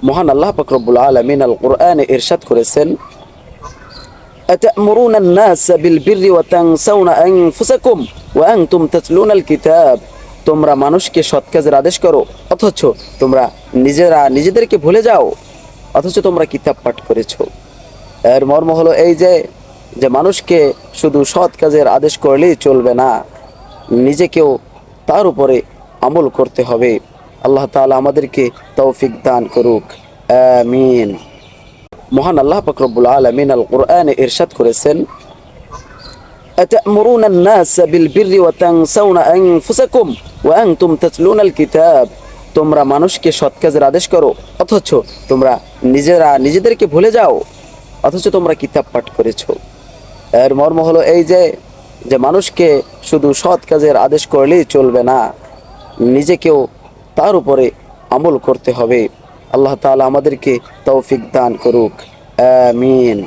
মহান আল্লাহ পাক রব্বুল আলামিন আল কোরআনে ইরশাদ করেছেন, আতা'মুরুনা আন-নাস বিল বিররি ওয়া তানসাউনা আনফুসাকুম ওয়া আনতুম তাতলুনাল কিতাব। তোমরা মানুষকে সৎ কাজের আদেশ করো, অথচ তোমরা নিজেদেরকে ভুলে যাও, অথচ তোমরা কিতাব পাঠ করেছো। এর মর্ম হলো এই যে মানুষকে শুধু সৎ কাজের আদেশ করলেই চলবে না, নিজেকেও তার উপরে আমল করতে হবে। আল্লাহ তাআলা আমাদেরকে তৌফিক দান করুক, আমিন। মহান আল্লাহ পাক রব্বুল আলামিন আল কোরআনে ইরশাদ করেছেন, আতা'মুরুনা আন-নাস বিল বিররি ওয়া তানসাউনা আনফুসাকুম ওয়া আনতুম তাতলুনাল কিতাব। তোমরা মানুষকে সৎ কাজের আদেশ করো, অথচ তোমরা নিজেদেরকে ভুলে যাও, অথচ তোমরা কিতাব পাঠ করেছো। এর মর্ম হলো এই যে মানুষকে শুধু সৎ কাজের আদেশ করলেই চলবে না, নিজেকেও তার উপরে আমল করতে হবে। আল্লাহ তাআলা আমাদেরকে তৌফিক দান করুক, আমিন।